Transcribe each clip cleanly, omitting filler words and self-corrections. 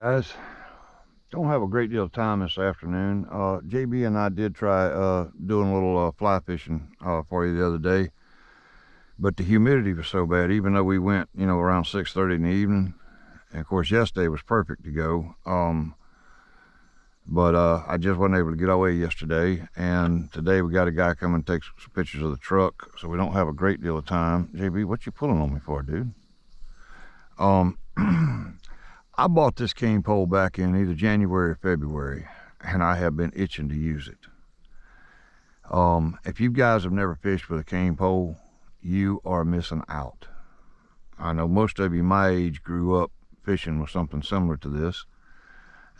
Guys, don't have a great deal of time this afternoon. JB and I did try doing a little fly fishing for you the other day, but the humidity was so bad. Even though we went, around 6:30 in the evening, and of course yesterday was perfect to go. But I just wasn't able to get away yesterday, and today we got a guy coming and take some pictures of the truck, so we don't have a great deal of time. JB, what you pulling on me for, dude? I bought this cane pole back in either January or February, and I have been itching to use it. If you guys have never fished with a cane pole, you are missing out. I know most of you my age grew up fishing with something similar to this,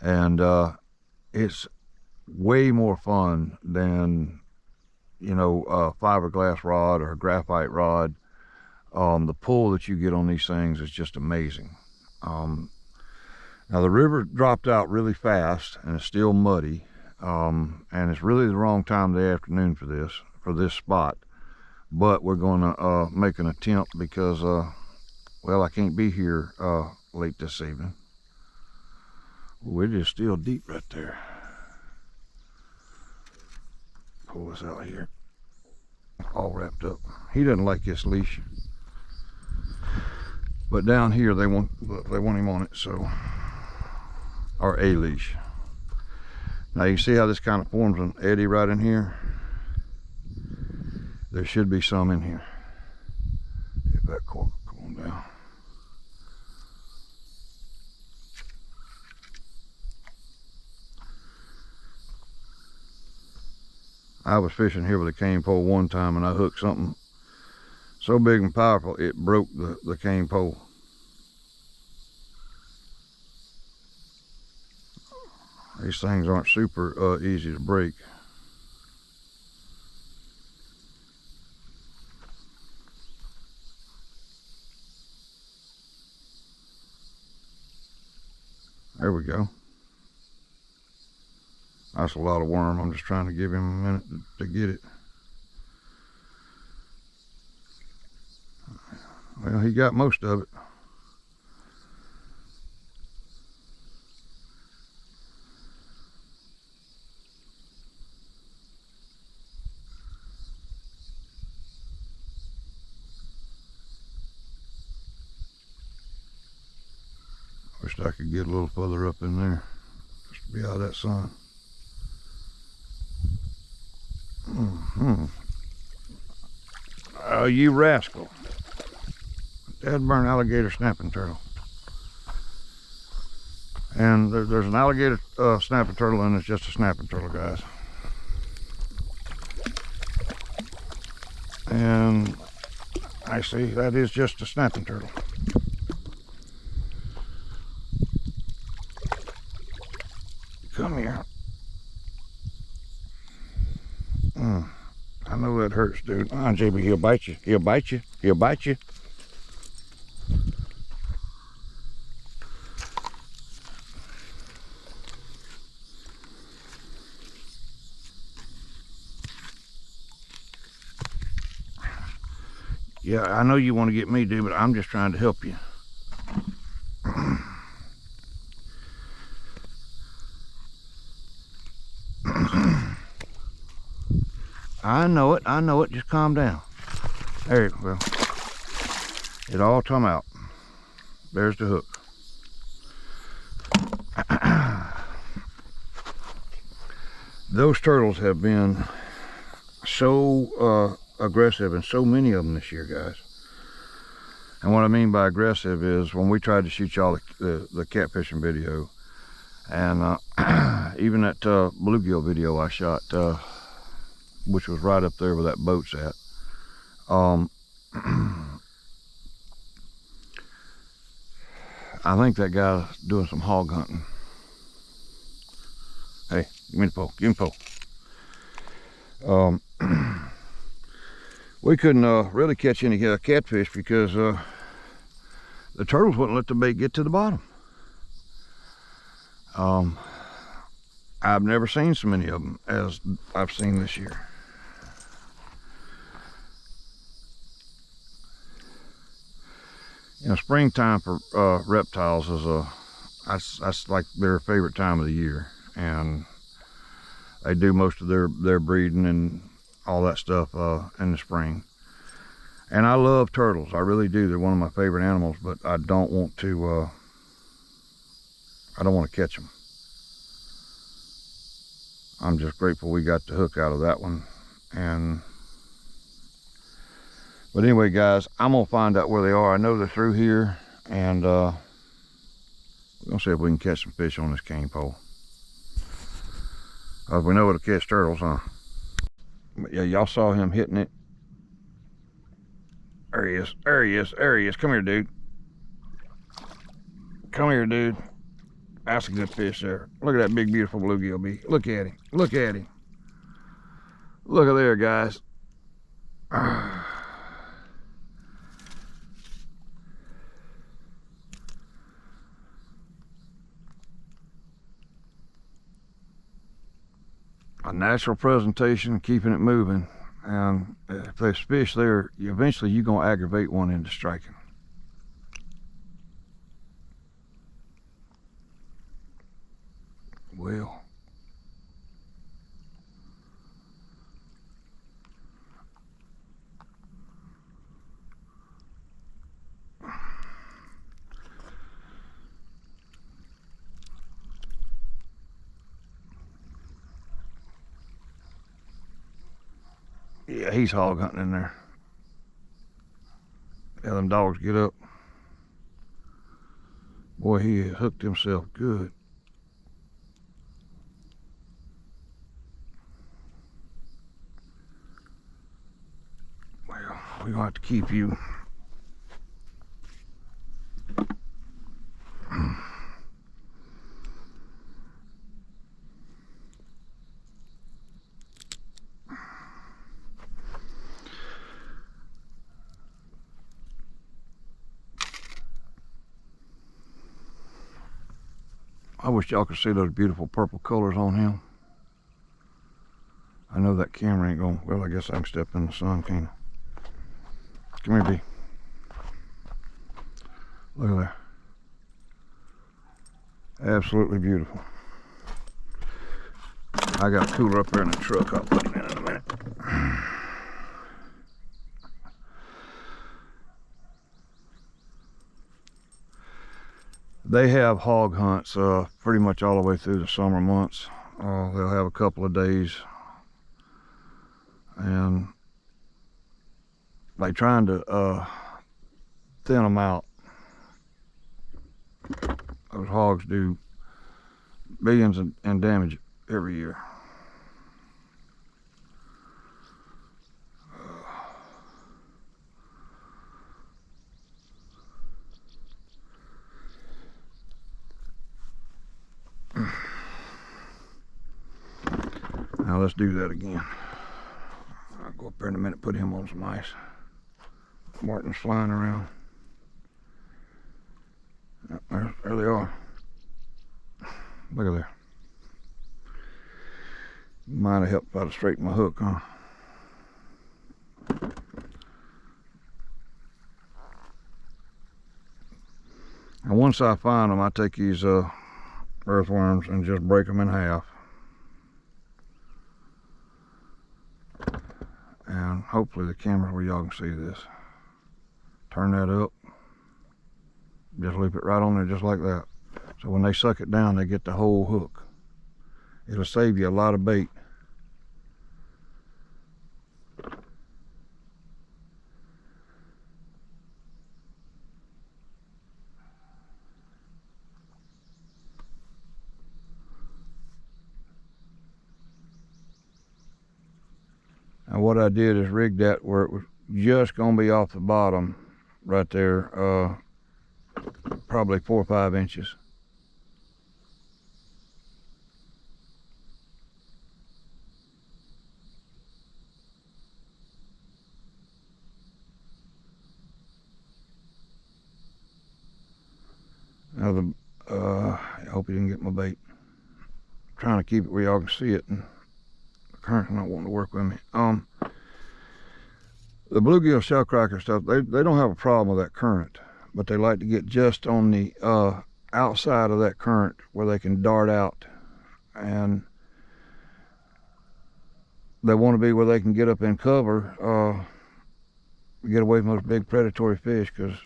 and it's way more fun than a fiberglass rod or a graphite rod. The pull that you get on these things is just amazing. Now the river dropped out really fast and it's still muddy, and it's really the wrong time of the afternoon for this spot, but we're going to make an attempt because well, I can't be here late this evening. We're just still deep right there. Pull this out here, all wrapped up. He doesn't like this leash, but down here they want him on it, so, or a leash. Now you can see how this kind of forms an eddy right in here. There should be some in here if that cork will come down. I was fishing here with a cane pole one time and I hooked something so big and powerful it broke the cane pole. These things aren't super easy to break. There we go. That's a lot of worm. I'm just trying to give him a minute to get it. Well, he got most of it. Wish I could get a little further up in there, just to be out of that sun. Oh, you rascal. Dead burn alligator snapping turtle. And there's an alligator snapping turtle and it's just a snapping turtle, guys. And I see that is just a snapping turtle. Come here. I know that hurts, dude. JB, he'll bite you. He'll bite you. He'll bite you. Yeah, I know you want to get me, dude, but I'm just trying to help you. I know it, just calm down. There you go. It all come out. There's the hook. Those turtles have been so aggressive, and so many of them this year, guys. And what I mean by aggressive is when we tried to shoot y'all the catfishing video, and even that bluegill video I shot, which was right up there where that boat's at. I think that guy's doing some hog hunting. Hey, give me the pole, give me the pole. We couldn't really catch any catfish because the turtles wouldn't let the bait get to the bottom. I've never seen so many of them as I've seen this year. Springtime for reptiles is That's like their favorite time of the year, and they do most of their breeding and all that stuff in the spring. And I love turtles, I really do. They're one of my favorite animals, but I don't want to catch them. I'm just grateful we got the hook out of that one. But anyway, guys, I'm gonna find out where they are. I know they're through here, and we're gonna see if we can catch some fish on this cane pole. We know it'll catch turtles, huh? But yeah, y'all saw him hitting it. There he is, there he is, there he is. Come here, dude. Come here, dude. That's a good fish there. Look at that big, beautiful bluegill bee. Look at him, look at him. Look at there, guys. A natural presentation, keeping it moving. And if there's fish there, eventually you're going to aggravate one into striking. Well, yeah, he's hog hunting in there. Yeah, them dogs get up. Boy, he has hooked himself good. Well, we're gonna have to keep you. I wish y'all could see those beautiful purple colors on him. I know that camera ain't going, well, I guess I can step in the sun, can't I? Come here, B. Look at that. Absolutely beautiful. I got a cooler up there in the truck. I'll put him in a minute. They have hog hunts pretty much all the way through the summer months. They'll have a couple of days, and they're trying to thin them out. Those hogs do billions in damage every year. Now let's do that again. I'll go up there in a minute, put him on some ice. Martin's flying around. There they are. Look at there. Might have helped if I'd have straightened my hook, huh? And once I find them, I take these earthworms and just break them in half. And hopefully the camera where y'all can see this. Turn that up. Just loop it right on there just like that. So when they suck it down, they get the whole hook. It'll save you a lot of bait. And what I did is rig that where it was just gonna be off the bottom right there, probably 4 or 5 inches. Now I hope you didn't get my bait. I'm trying to keep it where y'all can see it, and the current's not wanting to work with me. The bluegill shellcracker stuff, they don't have a problem with that current, but they like to get just on the outside of that current where they can dart out, and they want to be where they can get up in cover, get away from those big predatory fish, because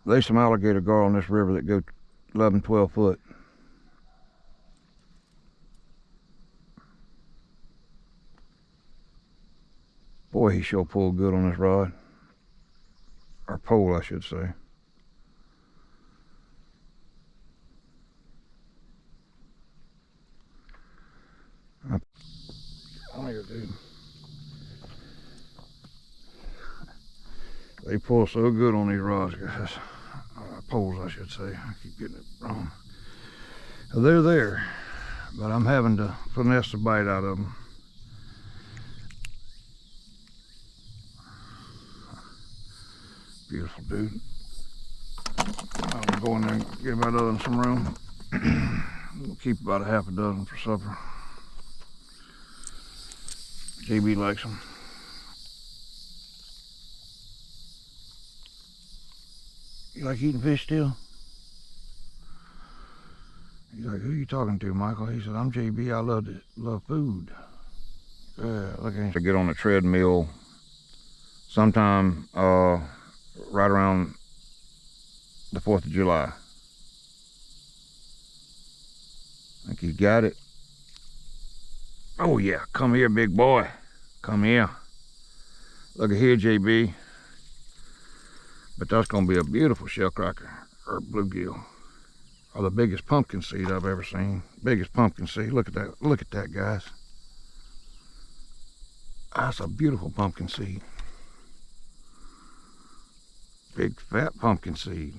there's some alligator gar on this river that go 11, 12 foot. Boy, he sure pulled good on this rod, or pole, I should say. Come here, dude. They pull so good on these rods, guys. Poles, I should say. I keep getting it wrong. They're there, but I'm having to finesse the bite out of them. Beautiful, dude. I'll go in there and get about other than some room. We'll keep about a half a dozen for supper. JB likes them. You like eating fish still? He's like, who are you talking to, Michael? He said, I'm JB, I love food. Yeah, look at him. To get on the treadmill sometime right around the 4th of July. I think he got it. Oh yeah, come here, big boy. Come here. Look at here, JB. But that's gonna be a beautiful shellcracker or bluegill. Or the biggest pumpkin seed I've ever seen. Biggest pumpkin seed. Look at that. Look at that, guys. That's a beautiful pumpkin seed. Big fat pumpkin seed.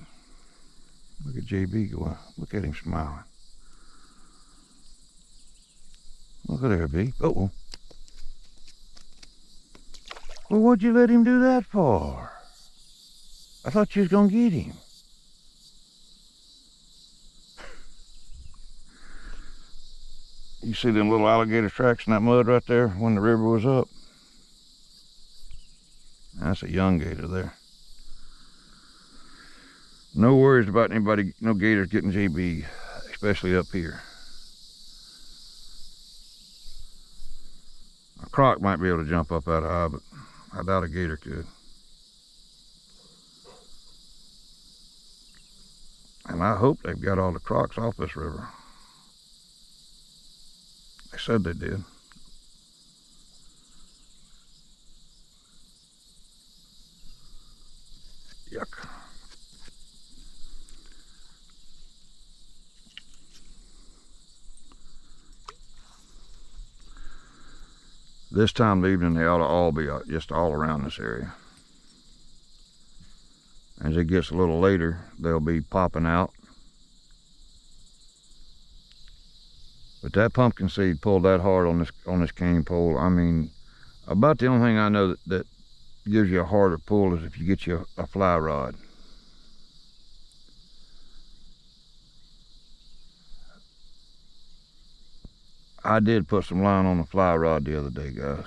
Look at JB going. Look at him smiling. Look at there, B. Uh-oh. Well, what'd you let him do that for? I thought you was gonna get him. You see them little alligator tracks in that mud right there when the river was up? That's a young gator there. No worries about anybody, no gators getting JB, especially up here. A croc might be able to jump up out of high, but I doubt a gator could. And I hope they've got all the crocs off this river. They said they did. Yuck. This time of the evening, they ought to all be just all around this area. As it gets a little later, they'll be popping out. But that pumpkin seed pulled that hard on this cane pole. I mean, about the only thing I know that gives you a harder pull is if you get you a fly rod. I did put some line on the fly rod the other day, guys.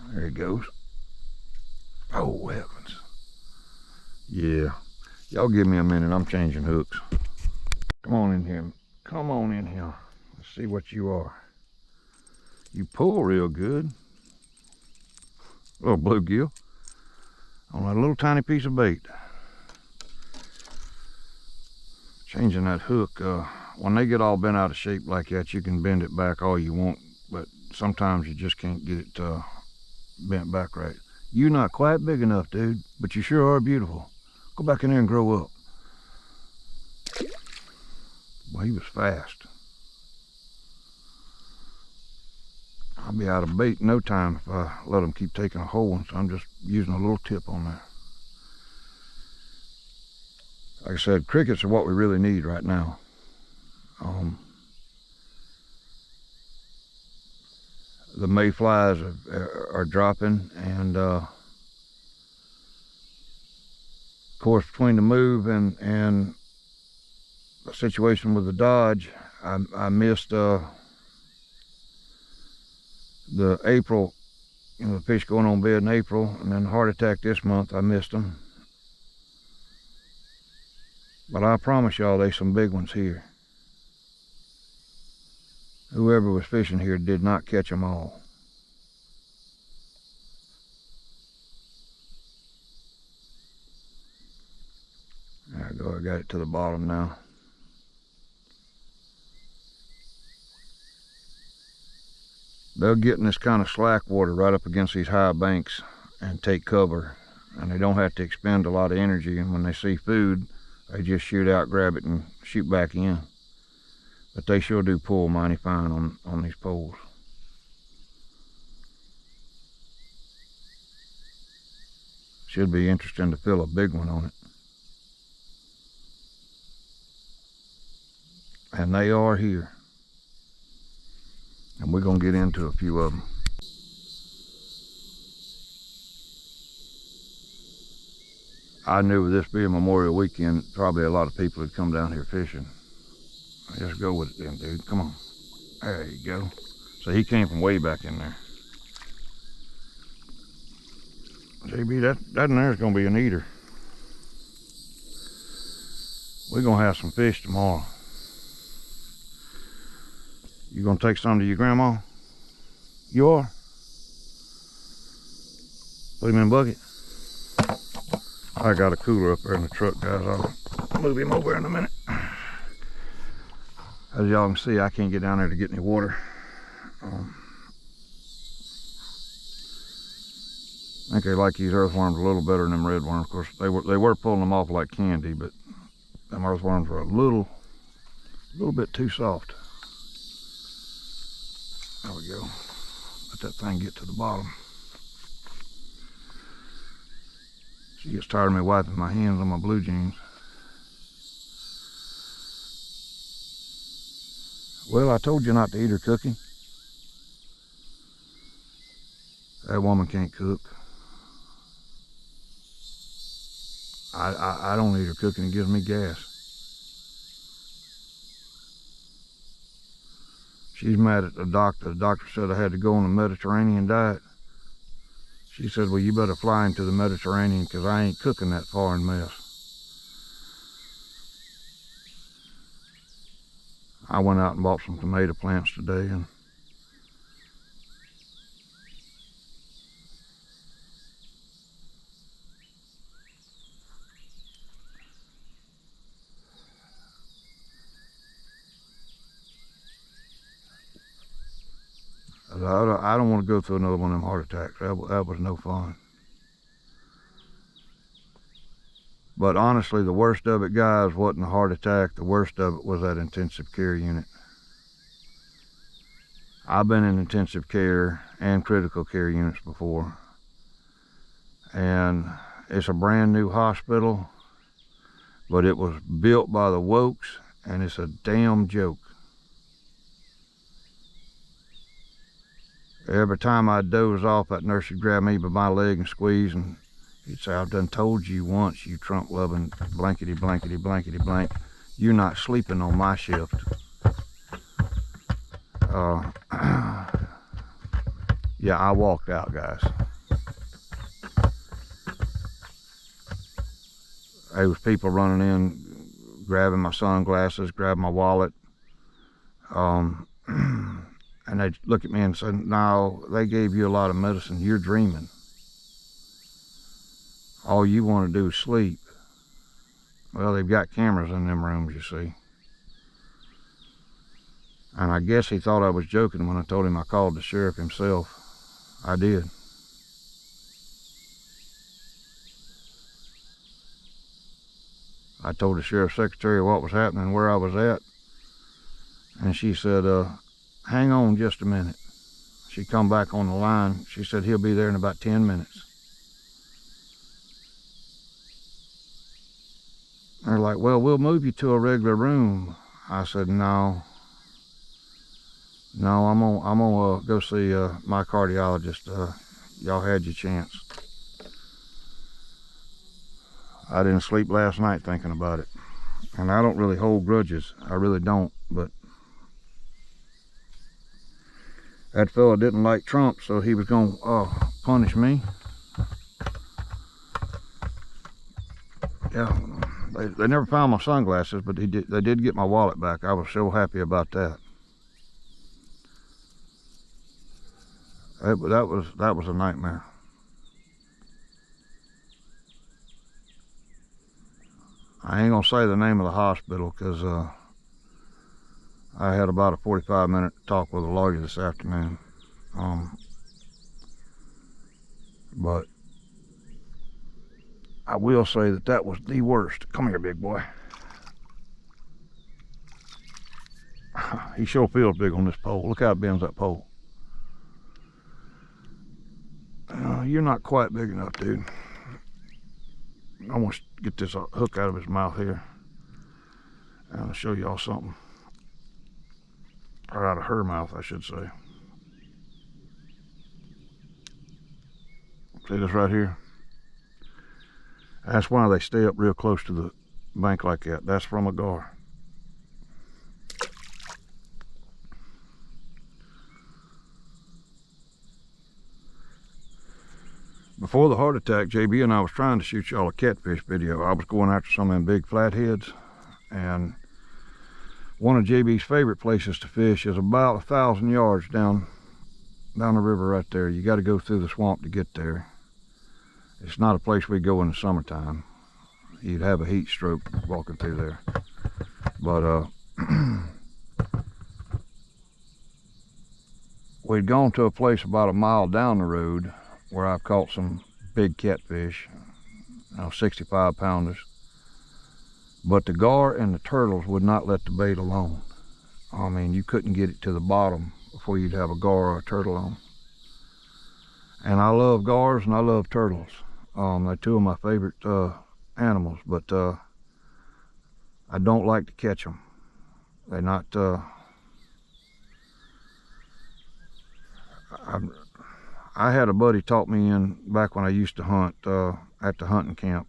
There he goes. Oh, heavens. Yeah. Y'all give me a minute. I'm changing hooks. Come on in here. Come on in here. Let's see what you are. You pull real good. Little bluegill on a little tiny piece of bait. Changing that hook. When they get all bent out of shape like that, you can bend it back all you want, but sometimes you just can't get it bent back right. You're not quite big enough, dude, but you sure are beautiful. Go back in there and grow up. Well, he was fast. I'll be out of bait in no time if I let him keep taking a hole, so I'm just using a little tip on there. Like I said, crickets are what we really need right now. The mayflies are dropping, and of course, between the move and the situation with the Dodge, I missed the April, You know, the fish going on bed in April, and then the heart attack this month, I missed them. But I promise y'all there's some big ones here. Whoever was fishing here did not catch them all. There I go, I got it to the bottom now. They'll get in this kind of slack water right up against these high banks and take cover, and they don't have to expend a lot of energy, and when they see food they just shoot out, grab it, and shoot back in. But they sure do pull mighty fine on these poles. Should be interesting to fill a big one on it. And they are here. And we're going to get into a few of them. I knew with this being Memorial Weekend, probably a lot of people would come down here fishing. Just go with it then, dude. Come on. There you go. So he came from way back in there. JB, that in there is going to be an eater. We're going to have some fish tomorrow. You going to take some to your grandma? You are? Put him in a bucket. I got a cooler up there in the truck, guys. I'll move him over in a minute. As y'all can see, I can't get down there to get any water. I think they like these earthworms a little better than them redworms. Of course, they were pulling them off like candy, but them earthworms were a little bit too soft. There we go. Let that thing get to the bottom. She gets tired of me wiping my hands on my blue jeans. Well, I told you not to eat her cooking. That woman can't cook. I don't eat her cooking. It gives me gas. She's mad at the doctor. The doctor said I had to go on a Mediterranean diet. She said, well, you better fly into the Mediterranean because I ain't cooking that foreign mess. I went out and bought some tomato plants today, and I don't want to go through another one of them heart attacks. That was no fun. But honestly, the worst of it, guys, wasn't a heart attack. The worst of it was that intensive care unit. I've been in intensive care and critical care units before. And it's a brand new hospital, but it was built by the Wokes, and it's a damn joke. Every time I doze off, that nurse would grab me by my leg and squeeze, and he'd say, I've done told you once, you Trump-loving blankety blankety blankety blank, you're not sleeping on my shift. Yeah, I walked out, guys. There was people running in, grabbing my sunglasses, grabbing my wallet. And they'd look at me and say, no, they gave you a lot of medicine, you're dreaming. All you want to do is sleep. Well, they've got cameras in them rooms, you see. And I guess he thought I was joking when I told him I called the sheriff himself. I did. I told the sheriff's secretary what was happening, where I was at. And she said, hang on just a minute. She come back on the line. She said, he'll be there in about 10 minutes. They're like, well, we'll move you to a regular room. I said, no, I'm gonna go see my cardiologist. Y'all had your chance. I didn't sleep last night thinking about it. And I don't really hold grudges. I really don't, but that fella didn't like Trump, so he was going to punish me. Yeah, they never found my sunglasses, but they did get my wallet back. I was so happy about that. That was a nightmare. I ain't gonna say the name of the hospital because I had about a 45-minute talk with a lawyer this afternoon. But I will say that was the worst. Come here, big boy. He sure feels big on this pole. Look how it bends that pole. You're not quite big enough, dude. I want to get this hook out of his mouth here. And I'll show y'all something. Or out of her mouth, I should say. See this right here? That's why they stay up real close to the bank like that. That's from a gar. Before the heart attack, JB and I was trying to shoot y'all a catfish video. I was going after some of them big flatheads, and one of JB's favorite places to fish is about 1,000 yards down the river right there. You got to go through the swamp to get there. It's not a place we go in the summertime. You'd have a heat stroke walking through there. But we'd gone to a place about a mile down the road where I've caught some big catfish, 65 pounders. But the gar and the turtles would not let the bait alone. I mean, you couldn't get it to the bottom before you'd have a gar or a turtle on. And I love gars and I love turtles. They're two of my favorite animals, but I don't like to catch them. They're not, I had a buddy taught me back when I used to hunt at the hunting camp.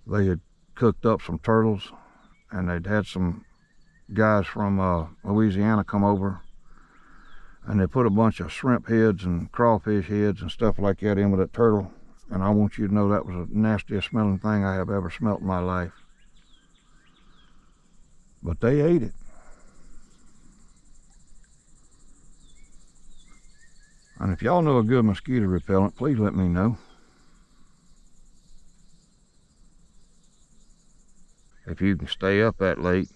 They had cooked up some turtles, and they'd had some guys from Louisiana come over, and they put a bunch of shrimp heads and crawfish heads and stuff like that in with that turtle. And I want you to know that was the nastiest smelling thing I have ever smelt in my life. But they ate it. And if y'all know a good mosquito repellent, please let me know. If you can stay up that late.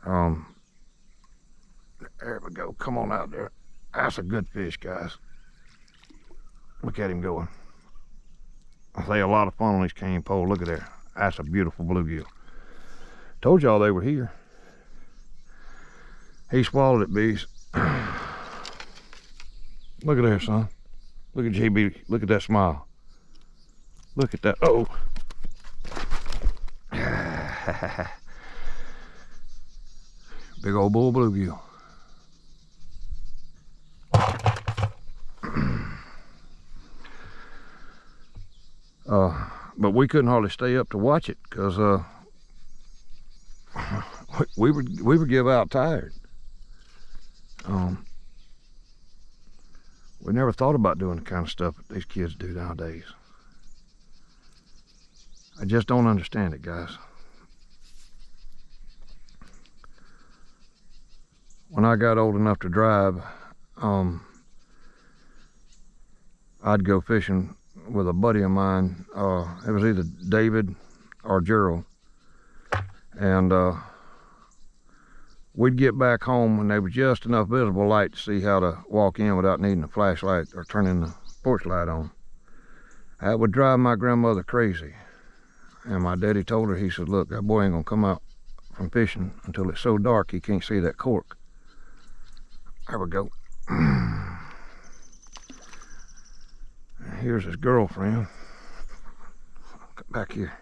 There we go. Come on out there. That's a good fish, guys. Look at him going. They have a lot of fun on this cane pole. Look at there. That's a beautiful bluegill. Told y'all they were here. He swallowed it, bees. Look at there, son. Look at JB. Look at that smile. Look at that. Oh. Big old bull bluegill. But we couldn't hardly stay up to watch it because we would give out tired. We never thought about doing the kind of stuff that these kids do nowadays. I just don't understand it, guys. When I got old enough to drive, I'd go fishing with a buddy of mine. It was either David or Gerald. And we'd get back home and there was just enough visible light to see how to walk in without needing a flashlight or turning the porch light on. That would drive my grandmother crazy. And my daddy told her, he said, look, that boy ain't gonna come out from fishing until it's so dark he can't see that cork. There we go. Here's his girlfriend. Come back here.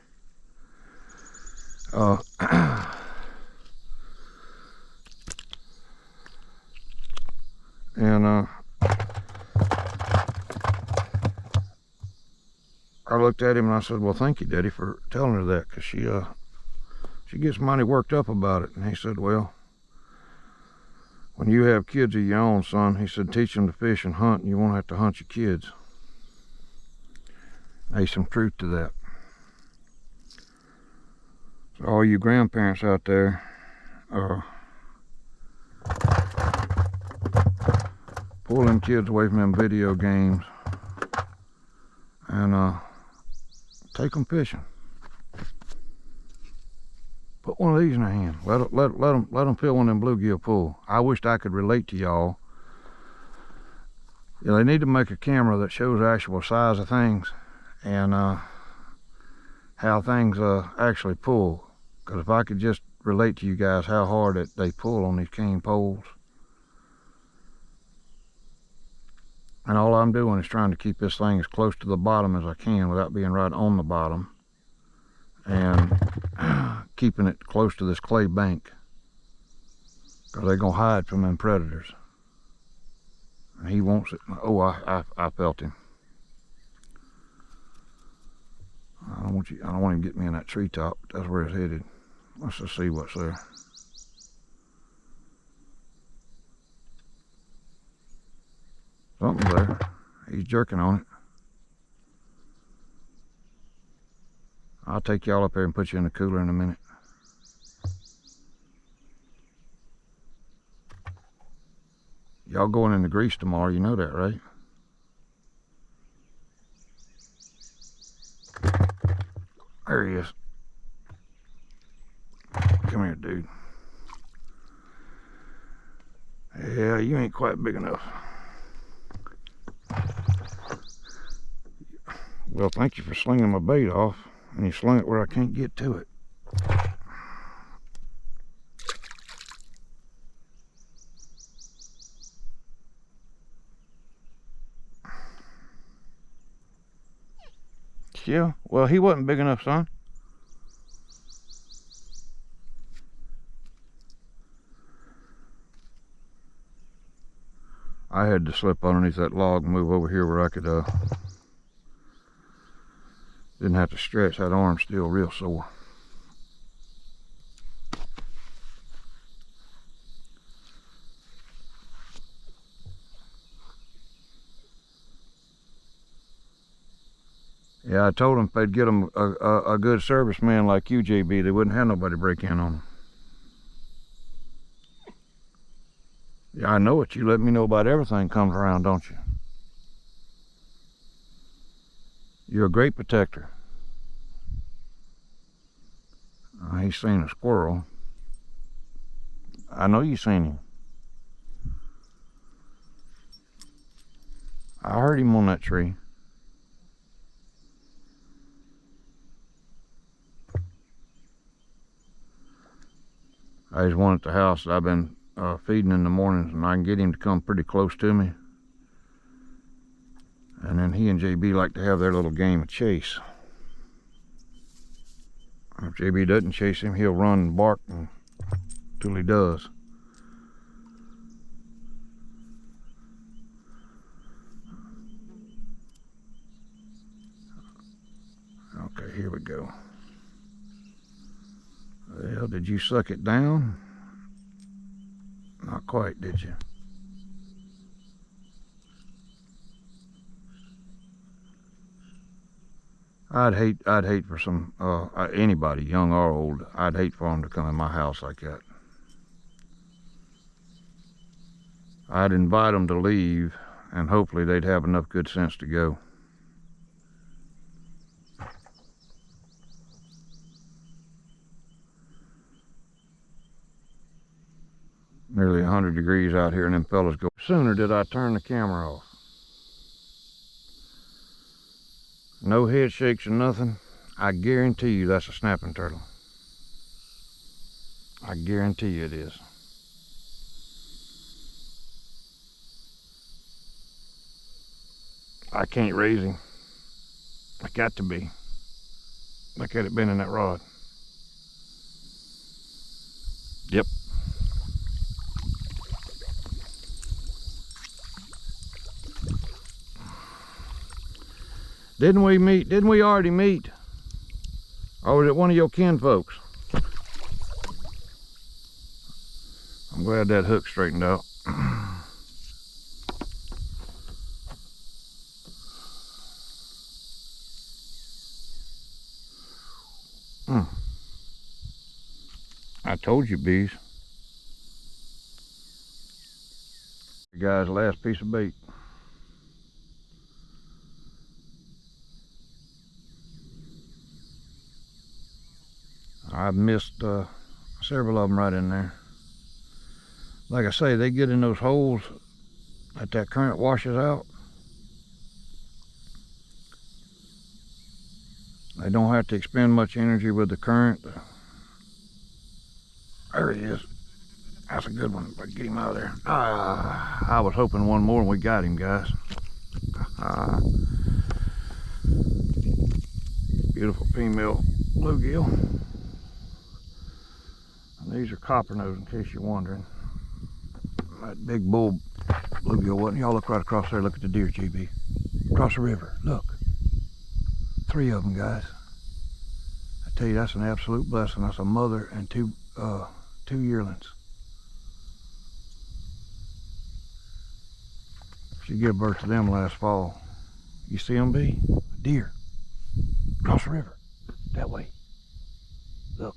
And I looked at him and I said, well, thank you, Daddy, for telling her that, because she gets mighty worked up about it. And he said, well, When you have kids of your own, son, he said, teach them to fish and hunt, and you won't have to hunt your kids. There's some truth to that. So all you grandparents out there, pull them kids away from them video games and take them fishing. Put one of these in their hand. Let them fill one of them bluegill pool. I wished I could relate to y'all. Yeah, they need to make a camera that shows the actual size of things and how things actually pull. Because if I could just relate to you guys how hard they pull on these cane poles. And all I'm doing is trying to keep this thing as close to the bottom as I can without being right on the bottom. And keeping it close to this clay bank. Because they're going to hide from them predators. And he wants it. Oh, I felt him. I don't want him to get me in that treetop. That's where it's headed. Let's just see what's there. Something's there. He's jerking on it. I'll take y'all up there and put you in the cooler in a minute. Y'all going into Greece tomorrow, you know that, right? There he is. Come here, dude. Yeah, you ain't quite big enough. Well, thank you for slinging my bait off. And you slung it where I can't get to it. Yeah, well, he wasn't big enough, son. I had to slip underneath that log and move over here where I could, didn't have to stretch. That arm's still real sore. Yeah, I told them if they'd get them a good serviceman like you, JB, they wouldn't have nobody break in on them. Yeah, I know it. You let me know about everything comes around, don't you? You're a great protector. He's seen a squirrel. I know you seen him. I heard him on that tree. There's one at the house that I've been feeding in the mornings, and I can get him to come pretty close to me. And then he and JB like to have their little game of chase. If JB doesn't chase him, he'll run and bark until he does. Okay, here we go. Well, did you suck it down? Not quite, did you? I'd hate for some anybody, young or old, I'd hate for them to come in my house like that. I'd invite them to leave, and hopefully they'd have enough good sense to go. Nearly 100 degrees out here, and them fellas go. Sooner did I turn the camera off. No head shakes or nothing. I guarantee you that's a snapping turtle. I guarantee you it is. I can't raise him. I got to be. Look at it been in that rod. Yep. Didn't we meet? Didn't we already meet? Or was it one of your kin folks? I'm glad that hook straightened out. I told you, bees. Guys, last piece of bait. I've missed several of them right in there. Like I say, they get in those holes that current washes out. They don't have to expend much energy with the current. There he is. That's a good one. But get him out of there. I was hoping one more and we got him, guys. Beautiful female bluegill. And these are copper nose, in case you're wondering. That big bull bluegill wasn't. Y'all look right across there. Look at the deer, GB. Across the river. Look. 3 of them, guys. I tell you, that's an absolute blessing. That's a mother and two yearlings. She gave birth to them last fall. You see them, B? Deer. Across the river. That way. Look.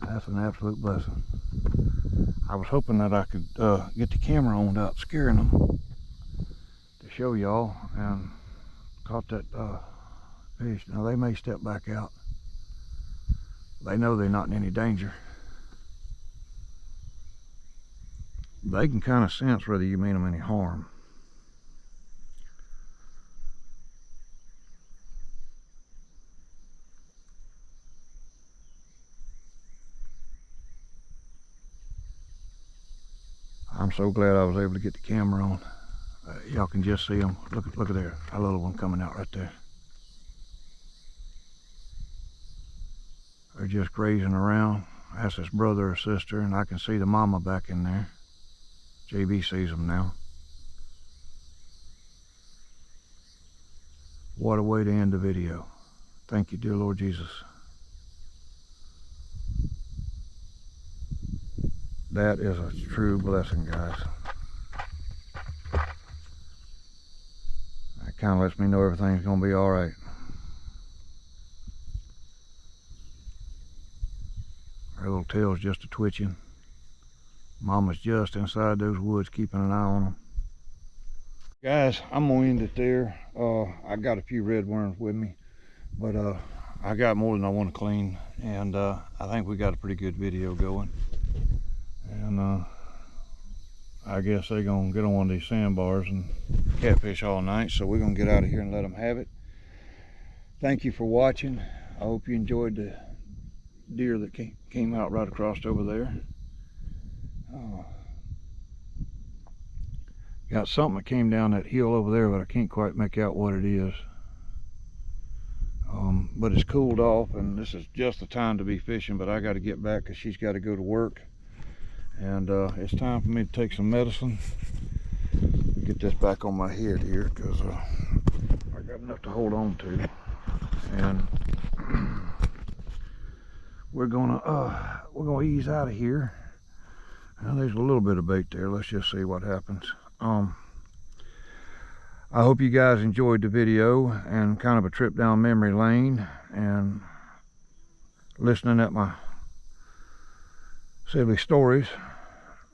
That's an absolute blessing. I was hoping that I could get the camera on up, scaring them, to show y'all, and caught that fish. Now they may step back out. They know they're not in any danger. They can kind of sense whether you mean them any harm. I'm so glad I was able to get the camera on. Y'all can just see them. Look at there. A little one coming out right there. They're just grazing around. That's his brother or sister, and I can see the mama back in there. JB sees them now. What a way to end the video. Thank you, dear Lord Jesus. That is a true blessing, guys. That kind of lets me know everything's going to be all right. Her little tail's just a twitching. Mama's just inside those woods keeping an eye on them. Guys, I'm going to end it there. I got a few red worms with me, but I got more than I want to clean, and I think we got a pretty good video going. And I guess they're going to get on one of these sandbars and catfish all night, so we're going to get out of here and let them have it. Thank you for watching. I hope you enjoyed the deer that came out right across over there. Got something that came down that hill over there, but I can't quite make out what it is. But it's cooled off, and this is just the time to be fishing, but I got to get back because she's got to go to work. And it's time for me to take some medicine. Get this back on my head here, because I got enough to hold on to. And we're gonna ease out of here. Now there's a little bit of bait there. Let's just see what happens. I hope you guys enjoyed the video and kind of a trip down memory lane and listening at my silly stories.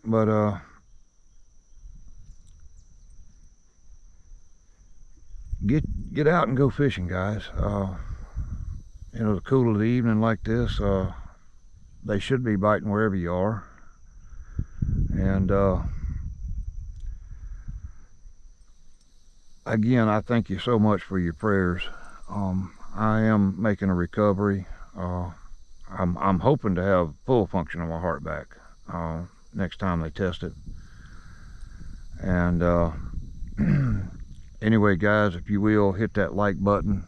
But get out and go fishing, guys. You know, the cool of the evening like this, they should be biting wherever you are. And again, I thank you so much for your prayers. I am making a recovery. I'm hoping to have full function of my heart back next time they test it. And anyway, guys, if you will, hit that like button,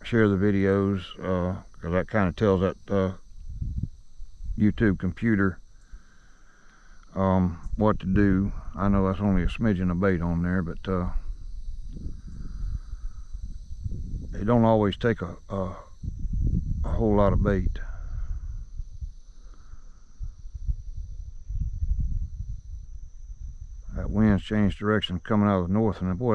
share the videos, because that kind of tells that YouTube computer what to do. I know that's only a smidgen of bait on there, but it don't always take a whole lot of bait. changed direction coming out of the north, and boy,